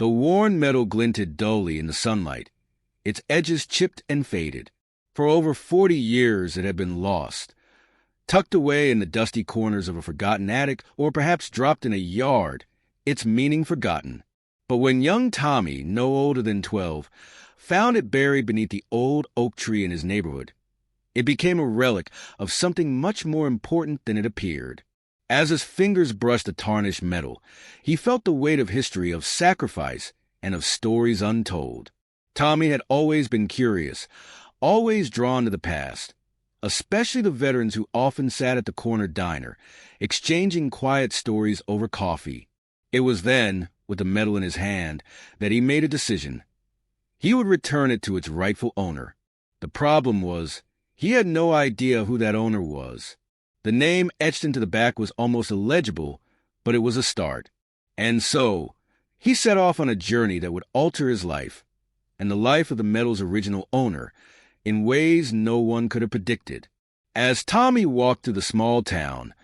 The worn metal glinted dully in the sunlight, its edges chipped and faded. For over 40 years it had been lost, tucked away in the dusty corners of a forgotten attic or perhaps dropped in a yard, its meaning forgotten. But when young Tommy, no older than 12, found it buried beneath the old oak tree in his neighborhood, it became a relic of something much more important than it appeared. As his fingers brushed the tarnished metal, he felt the weight of history, of sacrifice, and of stories untold. Tommy had always been curious, always drawn to the past, especially the veterans who often sat at the corner diner, exchanging quiet stories over coffee. It was then, with the medal in his hand, that he made a decision. He would return it to its rightful owner. The problem was, he had no idea who that owner was. The name etched into the back was almost illegible, but it was a start. And so, he set off on a journey that would alter his life, and the life of the medal's original owner, in ways no one could have predicted. As Tommy walked through the small town,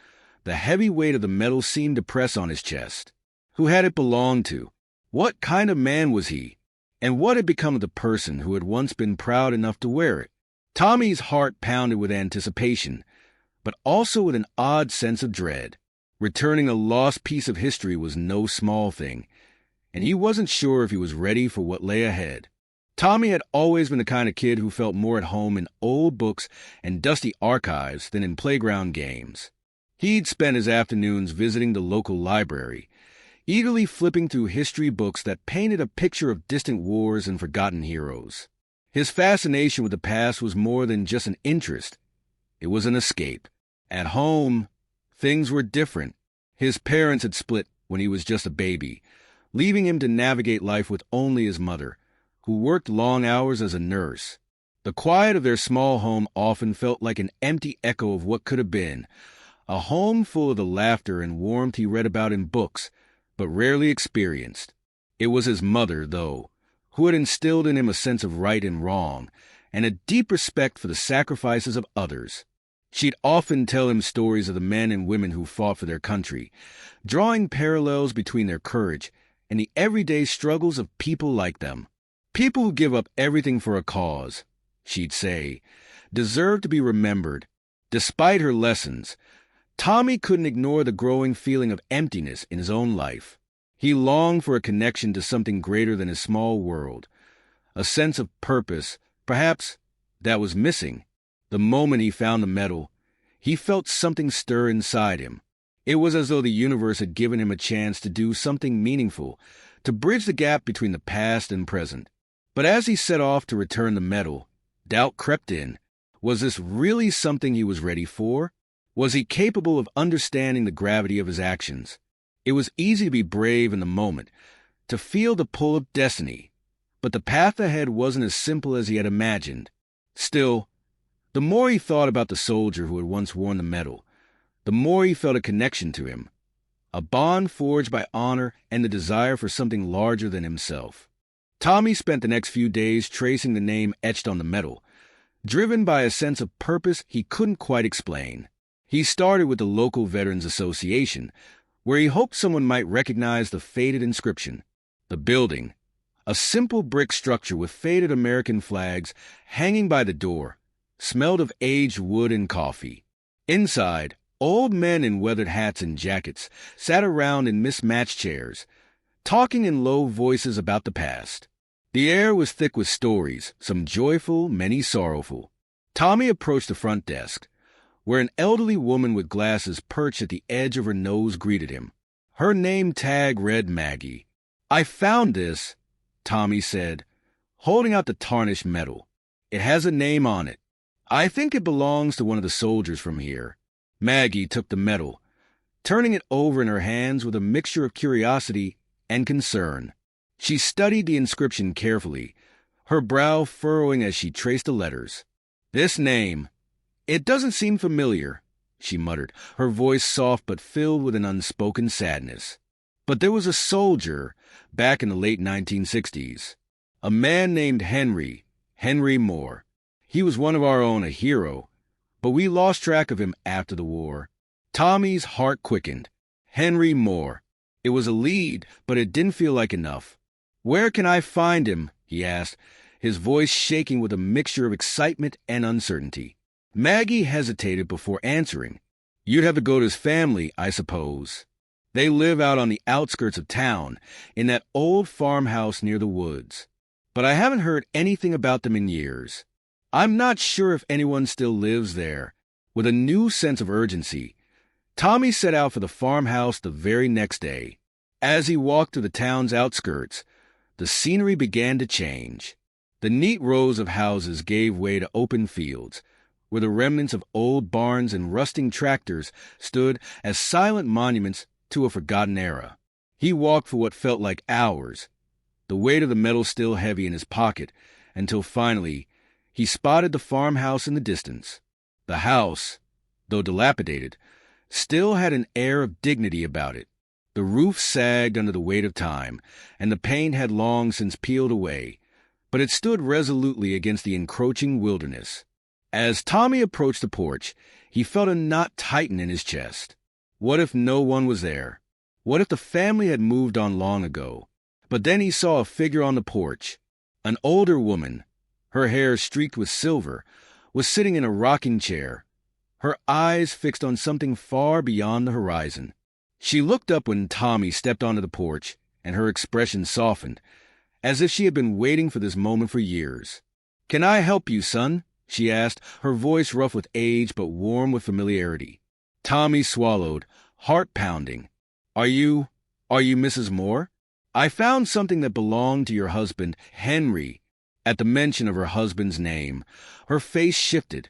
the heavy weight of the medal seemed to press on his chest. Who had it belonged to? What kind of man was he? And what had become of the person who had once been proud enough to wear it? Tommy's heart pounded with anticipation, but also with an odd sense of dread. Returning a lost piece of history was no small thing, and he wasn't sure if he was ready for what lay ahead. Tommy had always been the kind of kid who felt more at home in old books and dusty archives than in playground games. He'd spent his afternoons visiting the local library, eagerly flipping through history books that painted a picture of distant wars and forgotten heroes. His fascination with the past was more than just an interest. It was an escape. At home, things were different. His parents had split when he was just a baby, leaving him to navigate life with only his mother, who worked long hours as a nurse. The quiet of their small home often felt like an empty echo of what could have been, a home full of the laughter and warmth he read about in books, but rarely experienced. It was his mother, though, who had instilled in him a sense of right and wrong, and a deep respect for the sacrifices of others. She'd often tell him stories of the men and women who fought for their country, drawing parallels between their courage and the everyday struggles of people like them. People who give up everything for a cause, she'd say, deserve to be remembered. Despite her lessons, Tommy couldn't ignore the growing feeling of emptiness in his own life. He longed for a connection to something greater than his small world, a sense of purpose, perhaps, that was missing. The moment he found the medal, he felt something stir inside him. It was as though the universe had given him a chance to do something meaningful, to bridge the gap between the past and present. But as he set off to return the medal, doubt crept in. Was this really something he was ready for? Was he capable of understanding the gravity of his actions? It was easy to be brave in the moment, to feel the pull of destiny, but the path ahead wasn't as simple as he had imagined. Still, the more he thought about the soldier who had once worn the medal, the more he felt a connection to him, a bond forged by honor and the desire for something larger than himself. Tommy spent the next few days tracing the name etched on the medal, driven by a sense of purpose he couldn't quite explain. He started with the local Veterans Association, where he hoped someone might recognize the faded inscription. The building, a simple brick structure with faded American flags hanging by the door, smelled of aged wood and coffee. Inside, old men in weathered hats and jackets sat around in mismatched chairs, talking in low voices about the past. The air was thick with stories, some joyful, many sorrowful. Tommy approached the front desk, where an elderly woman with glasses perched at the edge of her nose greeted him. Her name tag read Maggie. "I found this," Tommy said, holding out the tarnished medal. "It has a name on it. I think it belongs to one of the soldiers from here." Maggie took the medal, turning it over in her hands with a mixture of curiosity and concern. She studied the inscription carefully, her brow furrowing as she traced the letters. "This name, it doesn't seem familiar," she muttered, her voice soft but filled with an unspoken sadness. But there was a soldier back in the late 1960s, a man named Henry Moore. He was one of our own, a hero, but we lost track of him after the war. Tommy's heart quickened. Henry Moore. It was a lead, but it didn't feel like enough. "Where can I find him?" he asked, his voice shaking with a mixture of excitement and uncertainty. Maggie hesitated before answering. "You'd have to go to his family, I suppose. They live out on the outskirts of town, in that old farmhouse near the woods. But I haven't heard anything about them in years. I'm not sure if anyone still lives there." With a new sense of urgency, Tommy set out for the farmhouse the very next day. As he walked to the town's outskirts, the scenery began to change. The neat rows of houses gave way to open fields, where the remnants of old barns and rusting tractors stood as silent monuments to a forgotten era. He walked for what felt like hours, the weight of the metal still heavy in his pocket, until finally he spotted the farmhouse in the distance. The house, though dilapidated, still had an air of dignity about it. The roof sagged under the weight of time, and the paint had long since peeled away, but it stood resolutely against the encroaching wilderness. As Tommy approached the porch, he felt a knot tighten in his chest. What if no one was there? What if the family had moved on long ago? But then he saw a figure on the porch. An older woman, her hair streaked with silver, was sitting in a rocking chair, her eyes fixed on something far beyond the horizon. She looked up when Tommy stepped onto the porch, and her expression softened, as if she had been waiting for this moment for years. "Can I help you, son?" she asked, her voice rough with age but warm with familiarity. Tommy swallowed, heart pounding. Are you Mrs. Moore? I found something that belonged to your husband, Henry." At the mention of her husband's name, her face shifted,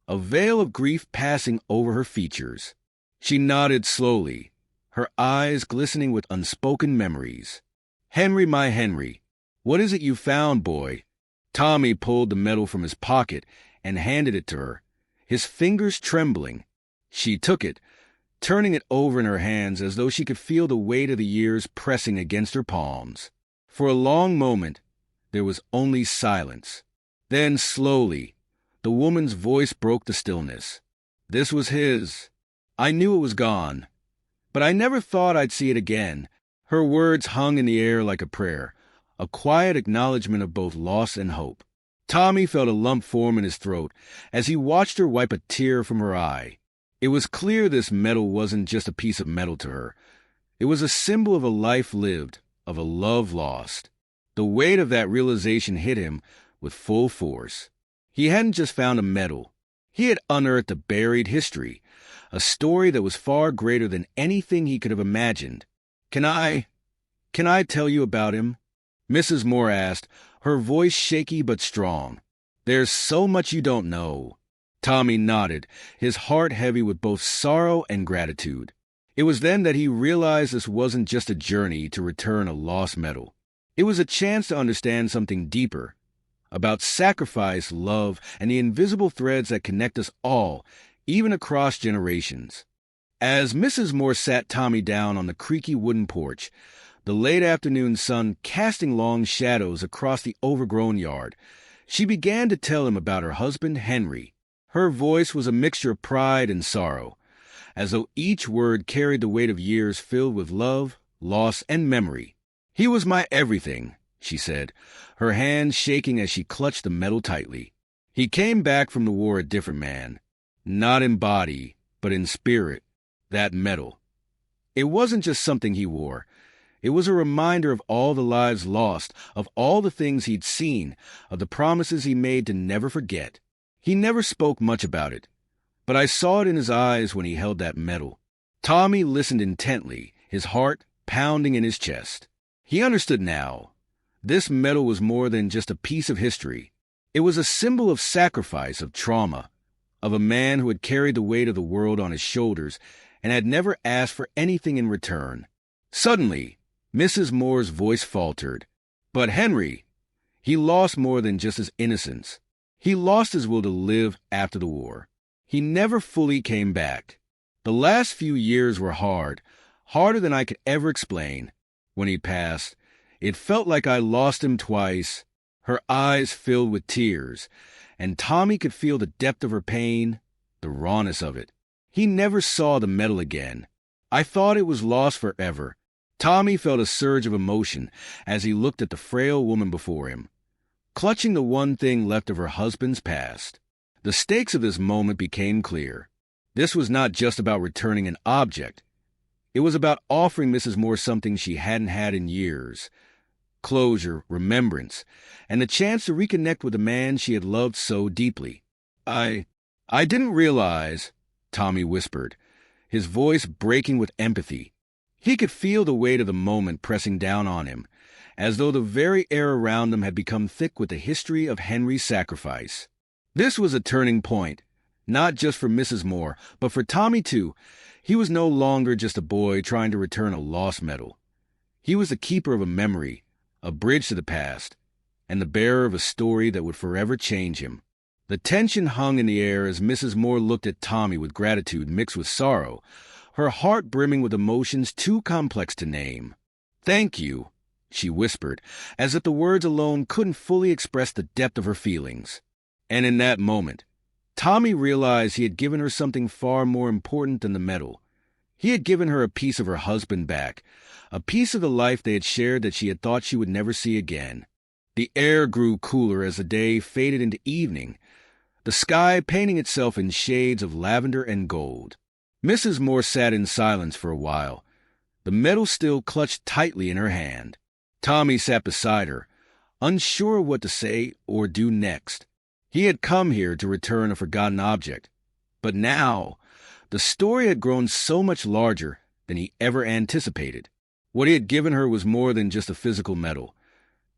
a veil of grief passing over her features. She nodded slowly, her eyes glistening with unspoken memories. "Henry, my Henry, what is it you found, boy?" Tommy pulled the medal from his pocket and handed it to her, his fingers trembling. She took it, turning it over in her hands as though she could feel the weight of the years pressing against her palms. For a long moment, there was only silence. Then, slowly, the woman's voice broke the stillness. "This was his. I knew it was gone, but I never thought I'd see it again." Her words hung in the air like a prayer, a quiet acknowledgement of both loss and hope. Tommy felt a lump form in his throat as he watched her wipe a tear from her eye. It was clear this medal wasn't just a piece of metal to her. It was a symbol of a life lived, of a love lost. The weight of that realization hit him with full force. He hadn't just found a medal. He had unearthed a buried history, a story that was far greater than anything he could have imagined. Can I tell you about him?" Mrs. Moore asked, her voice shaky but strong. "There's so much you don't know." Tommy nodded, his heart heavy with both sorrow and gratitude. It was then that he realized this wasn't just a journey to return a lost medal. It was a chance to understand something deeper, about sacrifice, love, and the invisible threads that connect us all, even across generations. As Mrs. Moore sat Tommy down on the creaky wooden porch, the late afternoon sun casting long shadows across the overgrown yard, she began to tell him about her husband, Henry. Her voice was a mixture of pride and sorrow, as though each word carried the weight of years filled with love, loss, and memory. "He was my everything," she said, her hands shaking as she clutched the medal tightly. "He came back from the war a different man, not in body, but in spirit, that medal. It wasn't just something he wore. It was a reminder of all the lives lost, of all the things he'd seen, of the promises he made to never forget. He never spoke much about it, but I saw it in his eyes when he held that medal." Tommy listened intently, his heart pounding in his chest. He understood now. This medal was more than just a piece of history. It was a symbol of sacrifice, of trauma, of a man who had carried the weight of the world on his shoulders and had never asked for anything in return. Suddenly, Mrs. Moore's voice faltered. "But Henry, he lost more than just his innocence. He lost his will to live after the war. He never fully came back. The last few years were hard, harder than I could ever explain. When he passed, it felt like I lost him twice." Her eyes filled with tears, and Tommy could feel the depth of her pain, the rawness of it. "He never saw the medal again. I thought it was lost forever." Tommy felt a surge of emotion as he looked at the frail woman before him, clutching the one thing left of her husband's past. The stakes of this moment became clear. This was not just about returning an object. It was about offering Mrs. Moore something she hadn't had in years: closure, remembrance, and the chance to reconnect with the man she had loved so deeply. I didn't realize," Tommy whispered, his voice breaking with empathy. He could feel the weight of the moment pressing down on him, as though the very air around him had become thick with the history of Henry's sacrifice. This was a turning point, not just for Mrs. Moore, but for Tommy too. He was no longer just a boy trying to return a lost medal. He was the keeper of a memory, a bridge to the past, and the bearer of a story that would forever change him. The tension hung in the air as Mrs. Moore looked at Tommy with gratitude mixed with sorrow, her heart brimming with emotions too complex to name. "Thank you," she whispered, as if the words alone couldn't fully express the depth of her feelings. And in that moment, Tommy realized he had given her something far more important than the medal. He had given her a piece of her husband back, a piece of the life they had shared that she had thought she would never see again. The air grew cooler as the day faded into evening, the sky painting itself in shades of lavender and gold. Mrs. Moore sat in silence for a while, the medal still clutched tightly in her hand. Tommy sat beside her, unsure of what to say or do next. He had come here to return a forgotten object, but now the story had grown so much larger than he ever anticipated. What he had given her was more than just a physical medal.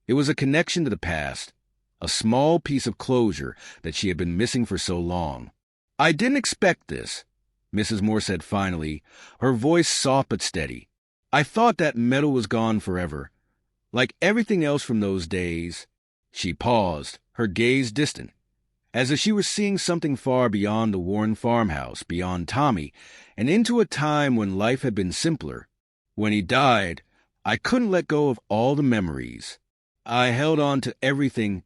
It was a connection to the past, a small piece of closure that she had been missing for so long. "I didn't expect this," Mrs. Moore said finally, her voice soft but steady. "I thought that medal was gone forever. Like everything else from those days." She paused, her gaze distant, as if she were seeing something far beyond the Warren farmhouse, beyond Tommy, and into a time when life had been simpler. "When he died, I couldn't let go of all the memories. I held on to everything,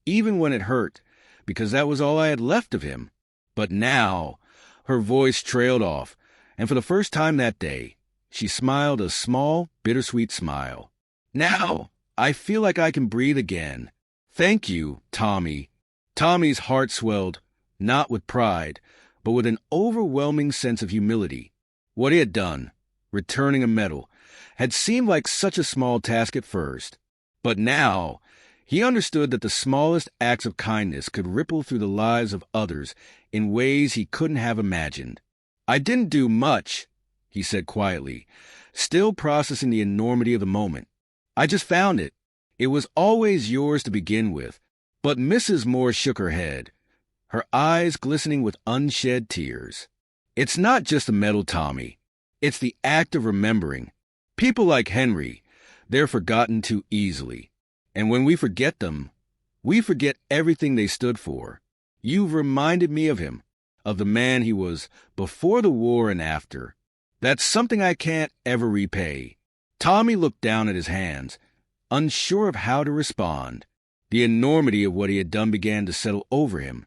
even when it hurt, because that was all I had left of him. But now," her voice trailed off, and for the first time that day, she smiled a small, bittersweet smile. "Now, I feel like I can breathe again. Thank you, Tommy." Tommy's heart swelled, not with pride, but with an overwhelming sense of humility. What he had done, returning a medal, had seemed like such a small task at first. But now, he understood that the smallest acts of kindness could ripple through the lives of others in ways he couldn't have imagined. "I didn't do much," he said quietly, still processing the enormity of the moment. "I just found it. It was always yours to begin with." But Mrs. Moore shook her head, her eyes glistening with unshed tears. "It's not just a medal, Tommy. It's the act of remembering. People like Henry, they're forgotten too easily. And when we forget them, we forget everything they stood for. You've reminded me of him, of the man he was before the war and after. That's something I can't ever repay." Tommy looked down at his hands, unsure of how to respond. The enormity of what he had done began to settle over him,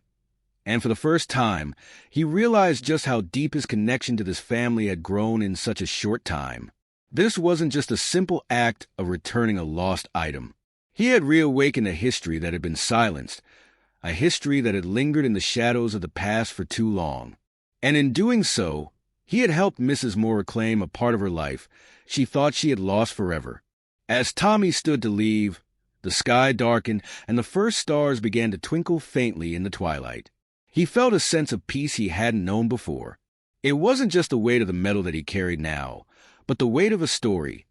and for the first time, he realized just how deep his connection to this family had grown in such a short time. This wasn't just a simple act of returning a lost item. He had reawakened a history that had been silenced, a history that had lingered in the shadows of the past for too long. And in doing so, he had helped Mrs. Moore reclaim a part of her life she thought she had lost forever. As Tommy stood to leave, the sky darkened, and the first stars began to twinkle faintly in the twilight. He felt a sense of peace he hadn't known before. It wasn't just the weight of the medal that he carried now, but the weight of a story,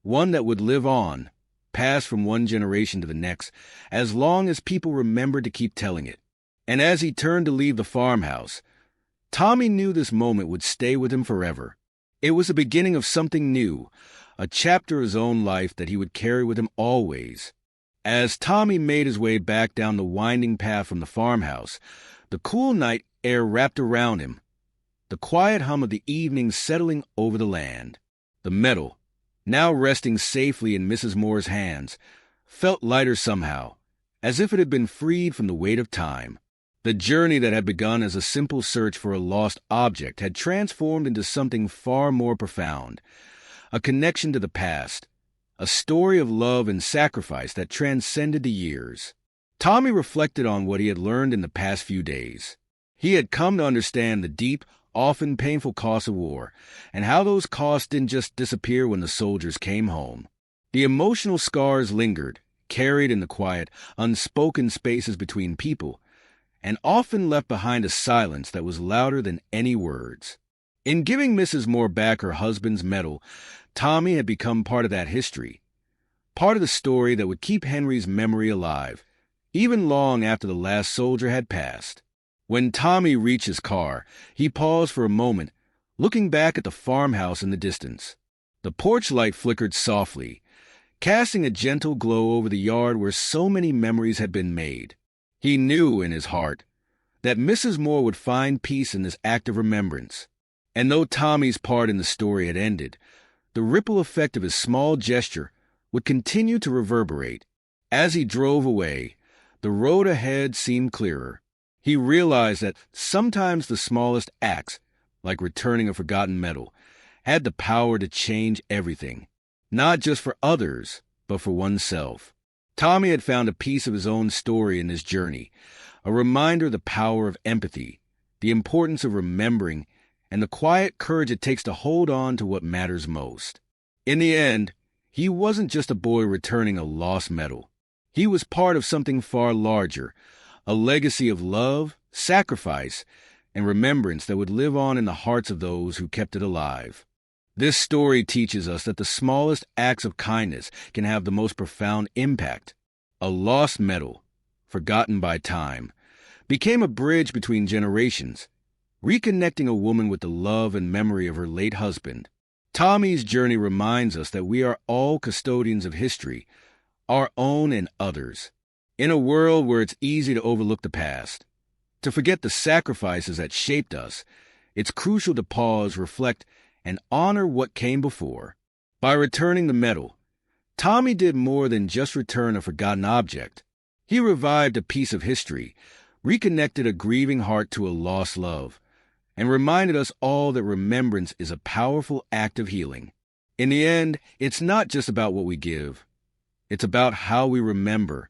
one that would live on, pass from one generation to the next, as long as people remembered to keep telling it. And as he turned to leave the farmhouse, Tommy knew this moment would stay with him forever. It was the beginning of something new, a chapter of his own life that he would carry with him always. As Tommy made his way back down the winding path from the farmhouse, the cool night air wrapped around him, the quiet hum of the evening settling over the land. The medal, now resting safely in Mrs. Moore's hands, felt lighter somehow, as if it had been freed from the weight of time. The journey that had begun as a simple search for a lost object had transformed into something far more profound, a connection to the past, a story of love and sacrifice that transcended the years. Tommy reflected on what he had learned in the past few days. He had come to understand the deep, often painful costs of war, and how those costs didn't just disappear when the soldiers came home. The emotional scars lingered, carried in the quiet, unspoken spaces between people, and often left behind a silence that was louder than any words. In giving Mrs. Moore back her husband's medal, Tommy had become part of that history, part of the story that would keep Henry's memory alive, even long after the last soldier had passed. When Tommy reached his car, he paused for a moment, looking back at the farmhouse in the distance. The porch light flickered softly, casting a gentle glow over the yard where so many memories had been made. He knew in his heart that Mrs. Moore would find peace in this act of remembrance. And though Tommy's part in the story had ended, the ripple effect of his small gesture would continue to reverberate. As he drove away, the road ahead seemed clearer. He realized that sometimes the smallest acts, like returning a forgotten medal, had the power to change everything, not just for others, but for oneself. Tommy had found a piece of his own story in this journey, a reminder of the power of empathy, the importance of remembering, and the quiet courage it takes to hold on to what matters most. In the end, he wasn't just a boy returning a lost medal. He was part of something far larger, a legacy of love, sacrifice, and remembrance that would live on in the hearts of those who kept it alive. This story teaches us that the smallest acts of kindness can have the most profound impact. A lost medal, forgotten by time, became a bridge between generations, reconnecting a woman with the love and memory of her late husband. Tommy's journey reminds us that we are all custodians of history, our own and others. In a world where it's easy to overlook the past, to forget the sacrifices that shaped us, it's crucial to pause, reflect, and honor what came before. By returning the medal, Tommy did more than just return a forgotten object. He revived a piece of history, reconnected a grieving heart to a lost love, and reminded us all that remembrance is a powerful act of healing. In the end, it's not just about what we give. It's about how we remember,